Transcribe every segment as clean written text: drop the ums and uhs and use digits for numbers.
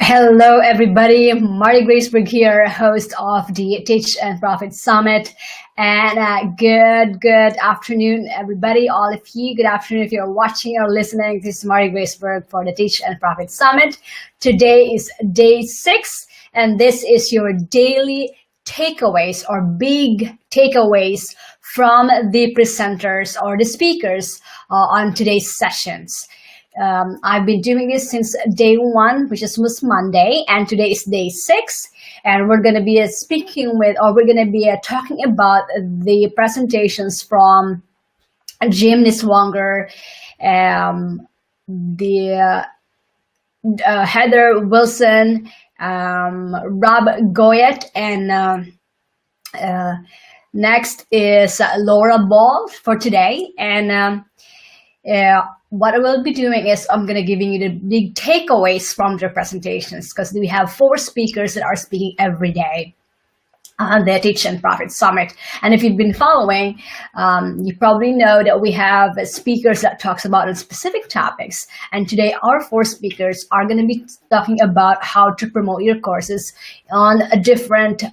Hello, everybody. Marty Graceberg here, host of the Teach and Profit Summit. And good afternoon, everybody. All of you, good afternoon if you're watching or listening. This is Marty Graceberg for the Teach and Profit Summit. Today is day 6, and this is your daily takeaways or big takeaways from the presenters or the speakers on today's sessions. I've been doing this since day 1, which was Monday, and today is day 6, and we're going to be talking about the presentations from Jim Niswonger, the Heather Wilson, Rob Goyette, and next is Laura Ball for today. And what I will be doing is I'm going to giving you the big takeaways from their presentations, because we have 4 speakers that are speaking every day on the Teach and Profit Summit. And if you've been following, you probably know that we have speakers that talks about specific topics. And today our 4 speakers are going to be talking about how to promote your courses on a different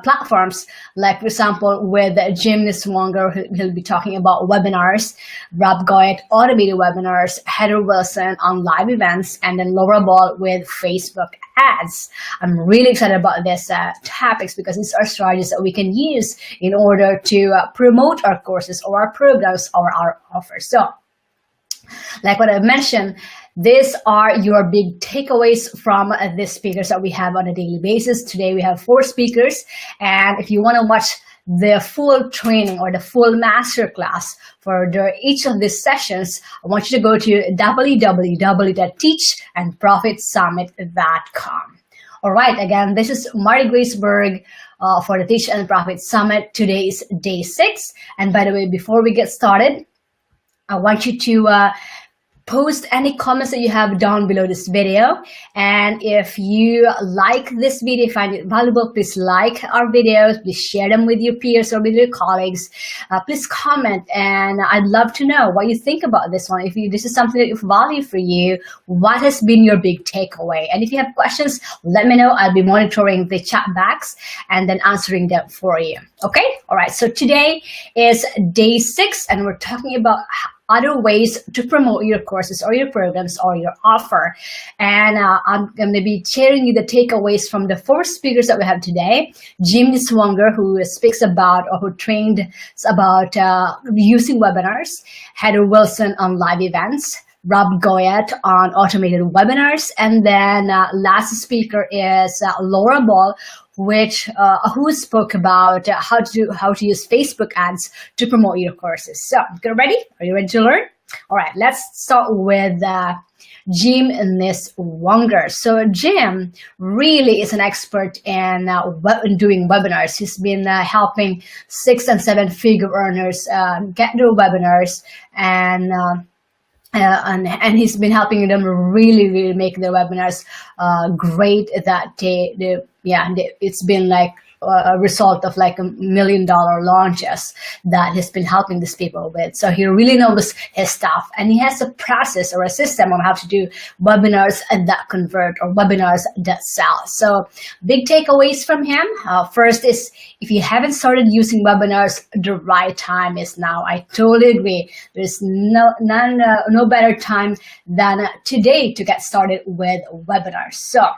platforms, like for example with Jim Niswonger, he'll be talking about webinars, Rob Goyette automated webinars, Heather Wilson on live events, and then Laura Ball with Facebook ads. I'm really excited about these topics because these are strategies that we can use in order to promote our courses or our programs or our offers. So like what I mentioned, these are your big takeaways from the speakers that we have on a daily basis. Today we have 4 speakers, and if you want to watch the full training or the full masterclass for each of these sessions, I want you to go to www.teachandprofitsummit.com. All right, again, this is Marty Graceberg for the Teach and Profit Summit. Today is day 6, and by the way, before we get started, I want you to post any comments that you have down below this video. And if you like this video, find it valuable, please like our videos, please share them with your peers or with your colleagues. Please comment, and I'd love to know what you think about this one. If this is something that is value for you, what has been your big takeaway? And if you have questions, let me know. I'll be monitoring the chat box and then answering them for you. Okay? All right. So today is day 6, and we're talking about other ways to promote your courses or your programs or your offer. And I'm going to be sharing you the takeaways from the 4 speakers that we have today. Jim Niswonger, who speaks about or who trained about using webinars. Heather Wilson on live events. Rob Goyette on automated webinars. And then last speaker is Laura Ball, who spoke about how to use Facebook ads to promote your courses. So, get ready? Are you ready to learn? All right, let's start with Jim Niswonger. So Jim really is an expert in doing webinars. He's been helping 6- and 7-figure earners get their webinars, and he's been helping them really make their webinars great. That it's been like a result of like $1 million launches that he's been helping these people with. So he really knows his stuff, and he has a process or a system on how to do webinars that convert or webinars that sell. So big takeaways from him. First is, if you haven't started using webinars, the right time is now. I totally agree. There's no better time than today to get started with webinars. So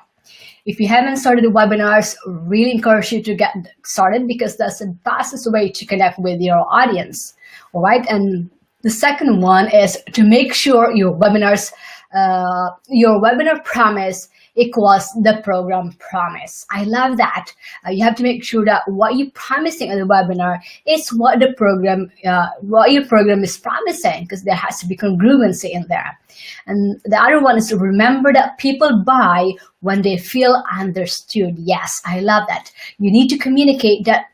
if you haven't started webinars, really encourage you to get started, because that's the fastest way to connect with your audience. All right. And the second one is to make sure your webinar promise equals the program promise. I love that. You have to make sure that what you're promising in the webinar is what your program is promising, because there has to be congruency in there. And the other one is to remember that people buy when they feel understood. Yes, I love that. You need to communicate that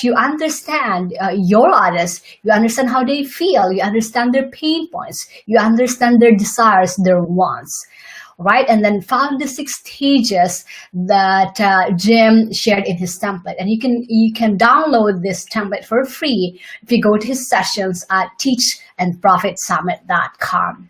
you understand your audience, you understand how they feel, you understand their pain points, you understand their desires, their wants. Right? And then follow the 6 stages that Jim shared in his template. And you can download this template for free if you go to his sessions at teachandprofitsummit.com.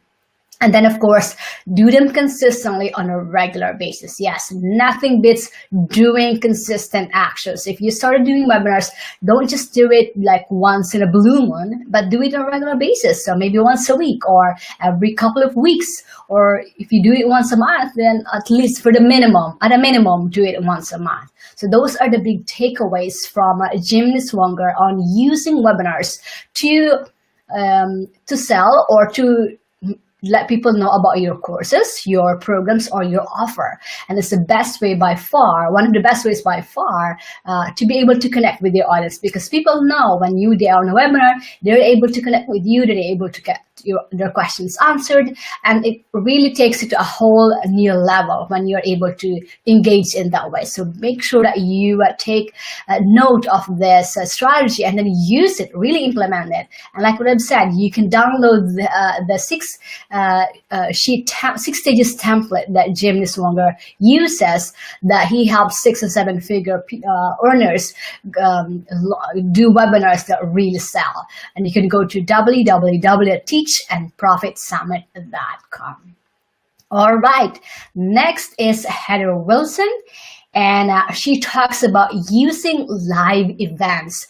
And then, of course, do them consistently on a regular basis. Yes, nothing beats doing consistent actions. If you started doing webinars, don't just do it like once in a blue moon, but do it on a regular basis. So maybe once a week or every couple of weeks. Or if you do it once a month, then at least at a minimum, do it once a month. So those are the big takeaways from Jim Niswonger on using webinars to sell or to let people know about your courses, your programs, or your offer. And it's the best way by far, one of the best ways by far, to be able to connect with your audience, because people know when they are on a webinar, they're able to connect with you, they're able to get their questions answered, and it really takes it to a whole new level when you're able to engage in that way. So make sure that you take note of this strategy and then use it, really implement it. And like what I've said, you can download the six stages template that Jim Niswonger uses, that he helps 6 or 7 figure earners do webinars that really sell. And you can go to www.teachandprofitsummit.com. All right, next is Heather Wilson. And she talks about using live events,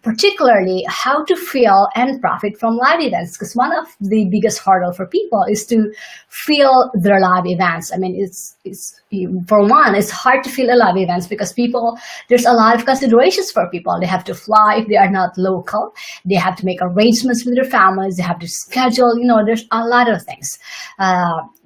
particularly how to fill and profit from live events. Because one of the biggest hurdle for people is to fill their live events. I mean, it's for one, it's hard to fill a live events because there's a lot of considerations for people. They have to fly if they are not local. They have to make arrangements with their families. They have to schedule. There's a lot of things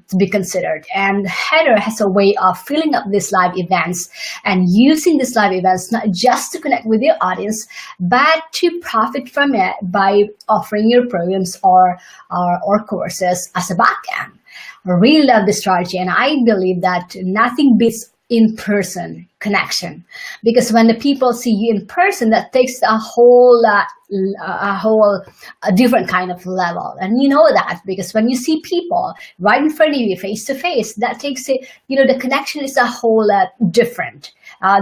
to be considered. And Heather has a way of filling up these live events and using these live events not just to connect with your audience, but to profit from it by offering your programs or courses as a backend. I really love this strategy, and I believe that nothing beats in-person connection, because when the people see you in person, that takes a different kind of level. And you know that because when you see people right in front of you face to face, that takes it, the connection is a whole lot different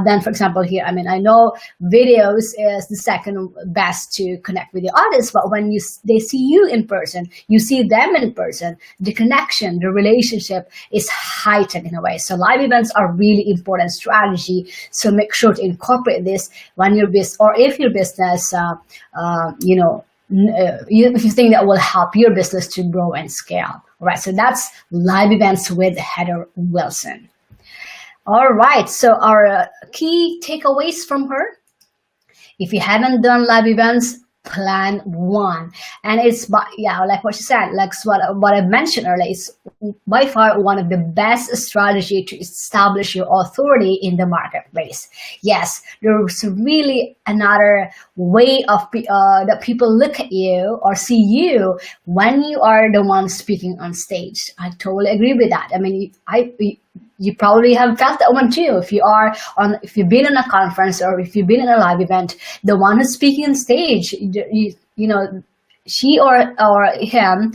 than, for example, here. I mean, I know videos is the second best to connect with the audience, but when they see you in person, you see them in person, the connection, the relationship is heightened in a way. So live events are really important strategy. So make sure to incorporate this when your business, or if your business, if you think that will help your business to grow and scale. All right, so that's live events with Heather Wilson. All right, so our key takeaways from her: if you haven't done live events, plan one. And it's like what she said, like what I mentioned earlier, it's by far one of the best strategy to establish your authority in the marketplace. Yes, there's really another way of that people look at you or see you when you are the one speaking on stage. I totally agree with that. I mean, you probably have felt that one too. If you've been in a conference or if you've been in a live event, the one who's speaking on stage, she or him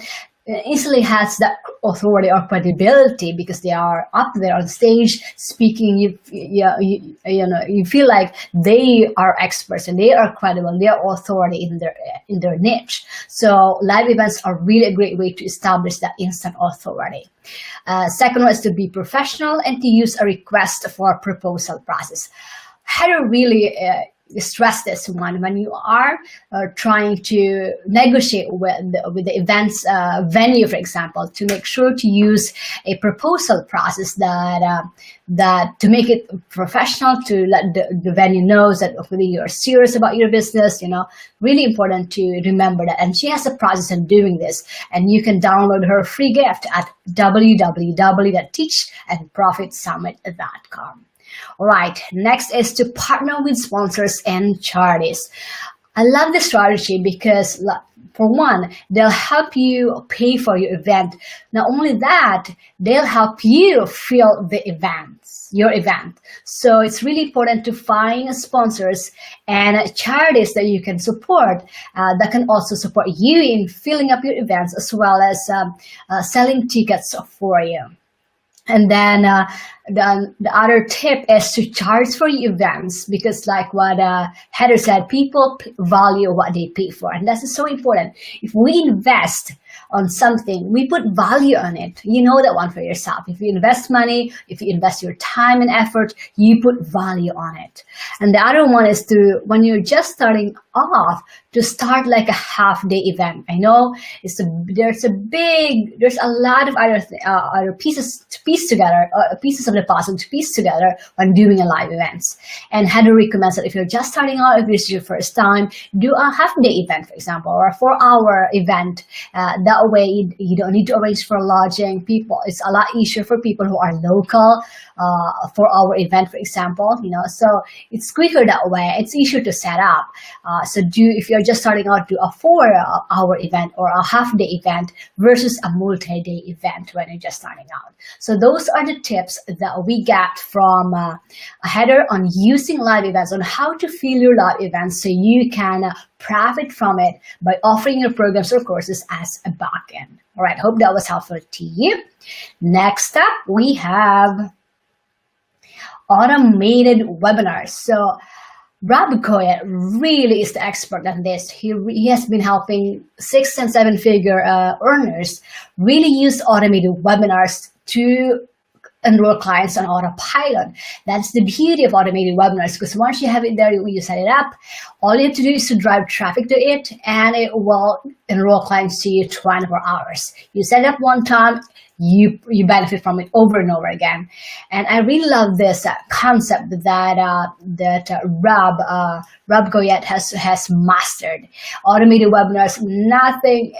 easily has that authority or credibility because they are up there on stage speaking. You feel like they are experts and they are credible. They are authority in their niche. So live events are really a great way to establish that instant authority. Second one is to be professional and to use a request for proposal process. Heather really stress this one when you are trying to negotiate with the events venue, for example, to make sure to use a proposal process that to make it professional, to let the venue knows that whether you're serious about your business. Really important to remember that. And she has a process in doing this, and you can download her free gift at www.teachandprofitsummit.com. All right, next is to partner with sponsors and charities. I love this strategy because, for one, they'll help you pay for your event. Not only that, they'll help you fill your event. So it's really important to find sponsors and charities that you can support that can also support you in filling up your events, as well as selling tickets for you. And then the other tip is to charge for your events, because like what Heather said, people value what they pay for. And that's so important. If we invest on something, we put value on it. You know that one for yourself. If you invest money, if you invest your time and effort, you put value on it. And the other one is to, when you're just starting off, to start like a half-day event. I know there's a lot of other pieces to piece together, pieces of the puzzle to piece together when doing a live events. And Heather recommends that if you're just starting out, if this is your first time, do a half-day event, for example, or a 4-hour event. That way, you don't need to arrange for lodging. It's a lot easier for people who are local. A 4-hour event, for example, so it's quicker that way. It's easier to set up. So if you're just starting out, do a 4-hour event or a half-day event versus a multi-day event when you're just starting out. So those are the tips that we got from Heather on using live events, on how to fill your live events so you can profit from it by offering your programs or courses as a backend. All right, hope that was helpful to you. Next up, we have automated webinars. So Rob Goyette really is the expert on this. He has been helping 6- and 7-figure earners really use automated webinars to enroll clients on autopilot. That's the beauty of automated webinars, because once you have it there, you set it up, all you have to do is to drive traffic to it, and it will enroll clients to you 24 hours. You set it up one time, you benefit from it over and over again. And I really love this concept that Rob Goyette has mastered. Automated webinars, nothing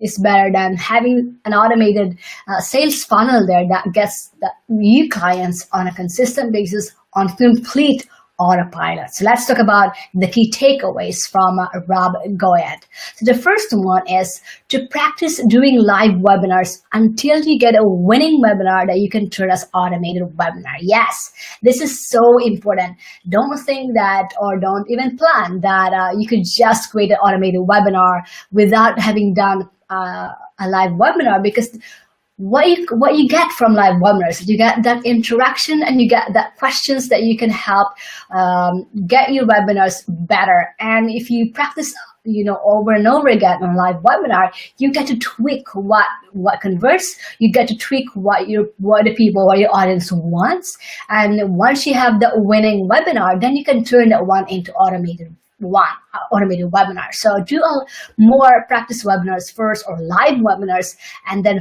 is better than having an automated sales funnel there that gets new clients on a consistent basis on complete autopilot. So let's talk about the key takeaways from Rob Goyette. So the first one is to practice doing live webinars until you get a winning webinar that you can turn as automated webinar. Yes, this is so important. Don't think that, or don't even plan that you could just create an automated webinar without having done a live webinar, because what you get from live webinars, you get that interaction and you get that questions that you can help get your webinars better. And if you practice over and over again on live webinar, you get to tweak what converts. You get to tweak what your audience wants. And once you have the winning webinar, then you can turn that one into automated webinar. So do more practice webinars first, or live webinars, and then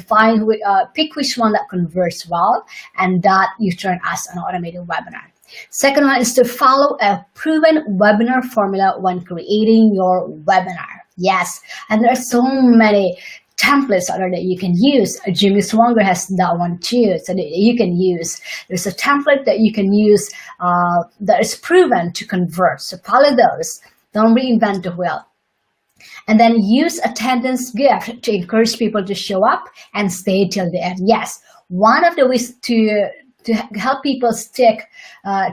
pick which one that converts well, and that you turn as an automated webinar. Second one is to follow a proven webinar formula when creating your webinar. Yes, and there are so many templates out there that you can use. Jimmy Swanger has that one too, so that you can use. There's a template that you can use that is proven to convert. So follow those. Don't reinvent the wheel. And then use attendance gift to encourage people to show up and stay till the end. Yes, one of the ways to help people stick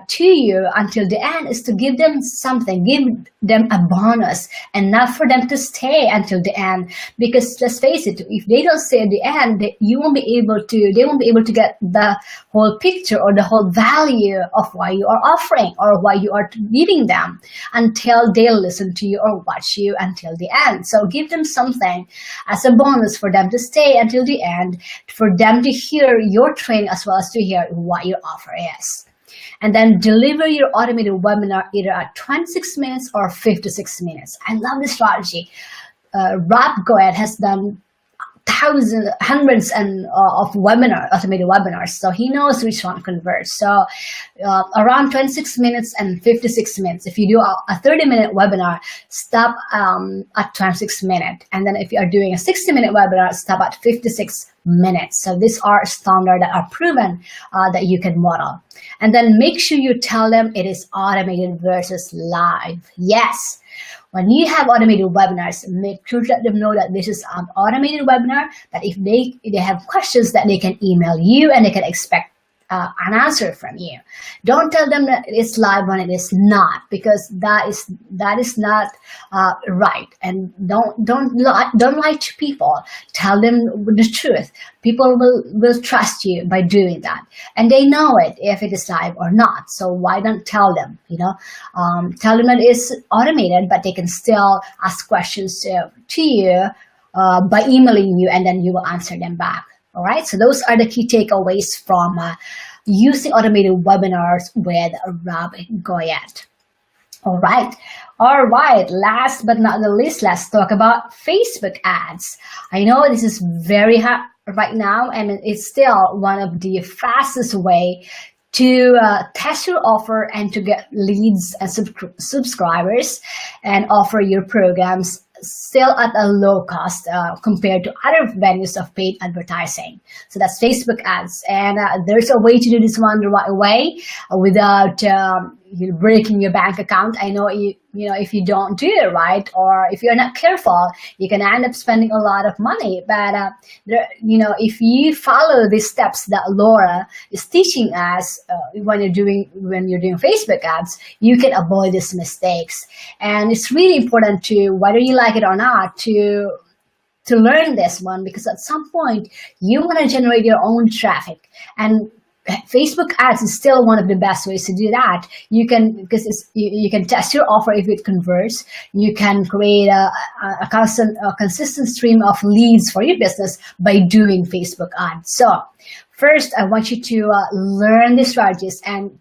to you until the end is to give them something, give them a bonus, and not for them to stay until the end. Because let's face it, if they don't stay at the end, they won't be able to get the whole picture or the whole value of what you are offering or what you are giving them until they listen to you or watch you until the end. So give them something as a bonus for them to stay until the end, for them to hear your training as well as to hear what your offer is. And then deliver your automated webinar either at 26 minutes or 56 minutes. I love this strategy. Rob Goyette has done hundreds of automated webinars, so he knows which one converts. So around 26 minutes and 56 minutes. If you do a 30-minute webinar, stop at 26 minutes, and then if you are doing a 60-minute webinar, stop at 56 minutes. So these are standard that are proven that you can model. And then make sure you tell them it is automated versus live. Yes. When you have automated webinars, make sure to let them know that this is an automated webinar, that if they have questions, that they can email you and they can expect an answer from you. Don't tell them that it's live when it is not, because that is not right. And don't lie to people. Tell them the truth. People will trust you by doing that, and they know it if it is live or not. So why not tell them? Tell them that it's automated, but they can still ask questions to you by emailing you, and then you will answer them back. All right. So those are the key takeaways from using automated webinars with Rob Goyette. All right. All right. Last but not the least, let's talk about Facebook ads. I know this is very hot right now, and it's still one of the fastest way to test your offer and to get leads and subscribers and offer your programs still at a low cost compared to other venues of paid advertising. So that's Facebook ads. And there's a way to do this one the right way without breaking your bank account. I know if you don't do it right, or if you're not careful, you can end up spending a lot of money. But if you follow these steps that Laura is teaching us when you're doing Facebook ads, you can avoid these mistakes. And it's really important to, whether you like it or not, to learn this one, because at some point you want to generate your own traffic, and Facebook ads is still one of the best ways to do that. You can, because you can test your offer if it converts. You can create a consistent stream of leads for your business by doing Facebook ads. So first, I want you to learn the strategies and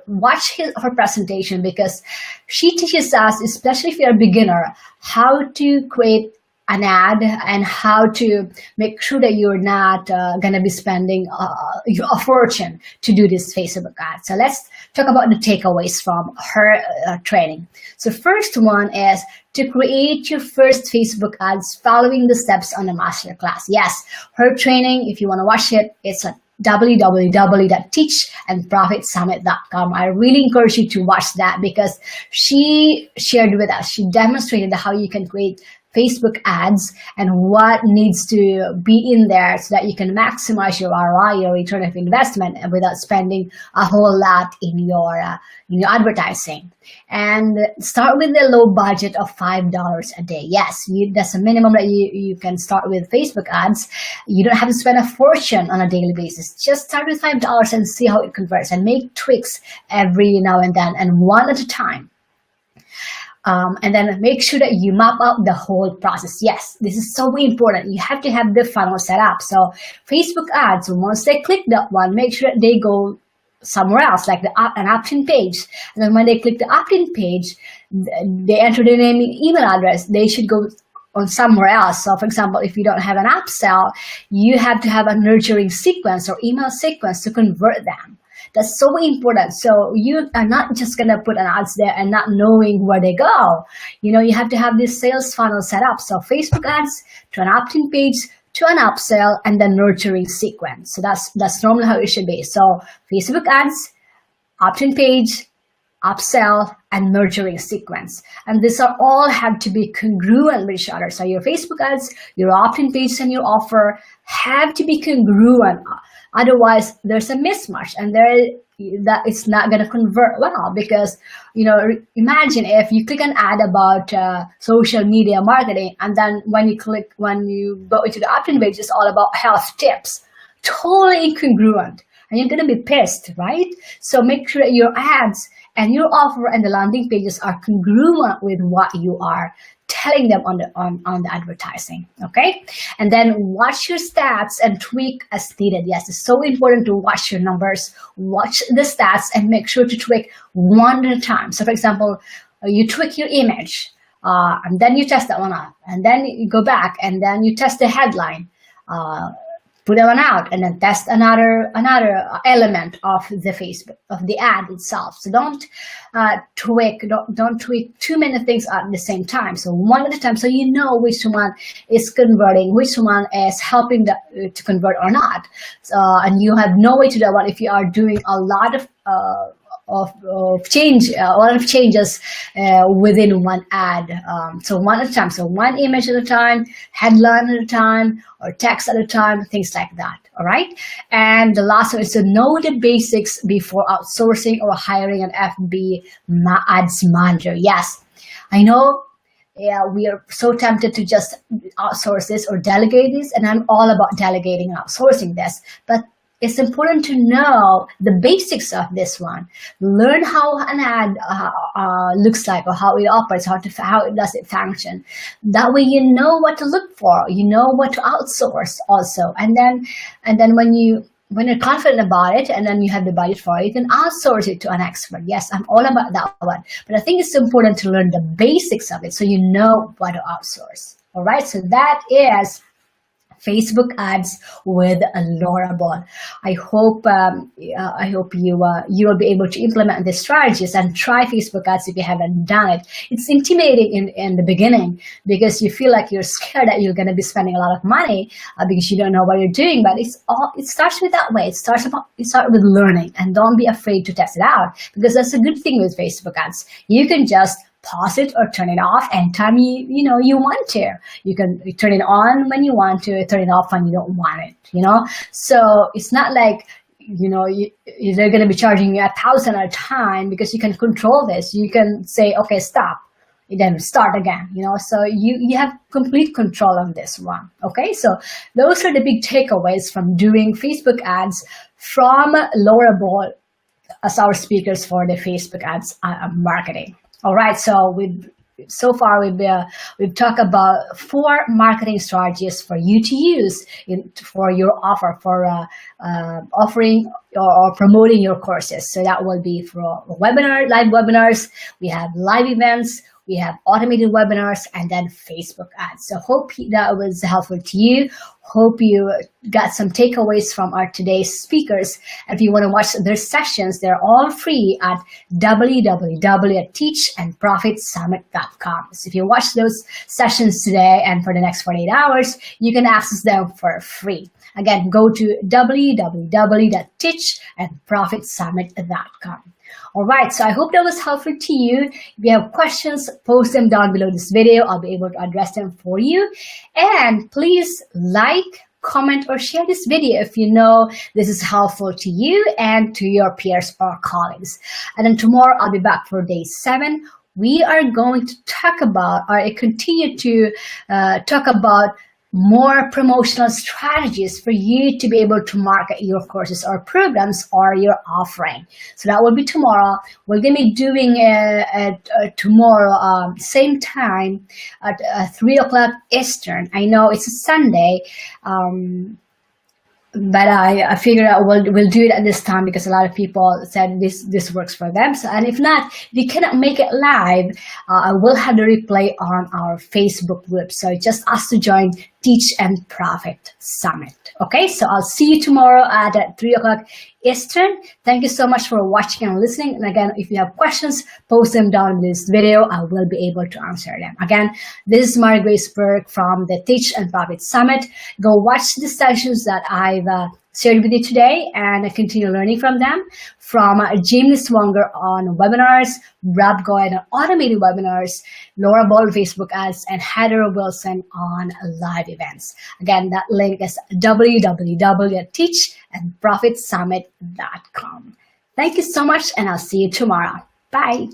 watch her presentation, because she teaches us, especially if you're a beginner, how to create an ad and how to make sure that you're not going to be spending a fortune to do this Facebook ad. So let's talk about the takeaways from her training. So first one is to create your first Facebook ads following the steps on the masterclass. Yes, her training, if you want to watch it, it's at www.teachandprofitsummit.com. I really encourage you to watch that, because she shared with us, she demonstrated how you can create Facebook ads and what needs to be in there so that you can maximize your ROI, your return of investment, and without spending a whole lot in your advertising. And start with the low budget of $5 a day. Yes, that's a minimum that you can start with Facebook ads. You don't have to spend a fortune on a daily basis. Just start with $5 and see how it converts, and make tweaks every now and then, and one at a time. And then make sure that you map out the whole process. Yes, this is so important. You have to have the funnel set up. So Facebook ads, once they click that one, make sure that they go somewhere else, like an opt-in page. And then when they click the opt-in page, they enter their name and email address. They should go on somewhere else. So for example, if you don't have an upsell, you have to have a nurturing sequence or email sequence to convert them. That's so important. So you are not just going to put an ads there and not knowing where they go. You have to have this sales funnel set up. So Facebook ads to an opt-in page, to an upsell, and then nurturing sequence. So that's normally how it should be. So Facebook ads, opt-in page, upsell, and nurturing sequence. And these are all have to be congruent with each other. So your Facebook ads, your opt-in page, and your offer have to be congruent. Otherwise, there's a mismatch, and that it's not going to convert well, because imagine if you click an ad about social media marketing, and then when you go into the opt-in page, it's all about health tips. Totally incongruent, and you're going to be pissed, right? So make sure that your ads and your offer and the landing pages are congruent with what you are telling them on the advertising. Okay, and then watch your stats and tweak as needed. Yes, it's so important to watch your numbers, watch the stats, and make sure to tweak one at a time. So for example, you tweak your image, and then you test that one out, and then you go back and then you test the headline, put that one out, and then test another element of the ad itself. So don't tweak too many things at the same time. So one at a time, so you know which one is converting, which one is helping to convert or not. And you have no way to do that if you are doing a lot of changes within one ad. So one at a time. So one image at a time, headline at a time, or text at a time, things like that. All right. And the last one is to know the basics before outsourcing or hiring an FB ads manager. Yes, I know. Yeah, we are so tempted to just outsource this or delegate this, and I'm all about delegating and outsourcing this, but it's important to know the basics of this one. Learn how an ad looks like, or how it operates, how it does it function. That way you know what to look for, you know what to outsource also. And then when you're confident about it, and then you have the budget for it, you can outsource it to an expert. Yes, I'm all about that one. But I think it's important to learn the basics of it so you know what to outsource. All right, so that is Facebook ads with Laura Ball. I hope you will be able to implement these strategies and try Facebook ads if you haven't done it. It's intimidating in the beginning because you feel like you're scared that you're going to be spending a lot of money because you don't know what you're doing. But it starts with that way. It starts with learning, and don't be afraid to test it out, because that's a good thing with Facebook ads. You can just pause it or turn it off anytime you want to. You can turn it on when you want to, turn it off when you don't want it, So it's not like, they're going to be charging you 1,000 at a time, because you can control this. You can say, okay, stop, then start again, So you have complete control on this one, okay? So those are the big takeaways from doing Facebook ads from Laura Ball as our speakers for the Facebook ads marketing. All right, so we've talked about 4 marketing strategies for you to use for your offer, for offering or promoting your courses. So that will be for live webinars. We have live events. We have automated webinars, and then Facebook ads. So hope that was helpful to you. Hope you got some takeaways from our today's speakers. If you want to watch their sessions, they're all free at www.teachandprofitsummit.com. So if you watch those sessions today and for the next 48 hours, you can access them for free. Again, go to www.teachandprofitsummit.com. All right, so I hope that was helpful to you. If you have questions, post them down below this video. I'll be able to address them for you. And please like, comment, or share this video if you know this is helpful to you and to your peers or colleagues. And then tomorrow I'll be back for day 7. We are going to talk about, or continue to talk about, more promotional strategies for you to be able to market your courses or programs or your offering. So that will be tomorrow. We're going to be doing tomorrow, same time at 3 o'clock Eastern. I know it's a Sunday, but I figured out we'll do it at this time because a lot of people said this works for them. So, and if not, if you cannot make it live, I will have the replay on our Facebook group. So just ask to join Teach and Profit Summit. Okay, so I'll see you tomorrow at 3 o'clock Eastern. Thank you so much for watching and listening. And again, if you have questions, post them down in this video. I will be able to answer them. Again, this is Marie-Grace Berg from the Teach and Profit Summit. Go watch the sessions that I've shared with you today and continue learning from them. From Jamie Swanger on webinars, Rob Goyen on automated webinars, Laura Ball Facebook ads, and Heather Wilson on live events. Again, that link is www.teachandprofitsummit.com. Thank you so much, and I'll see you tomorrow. Bye.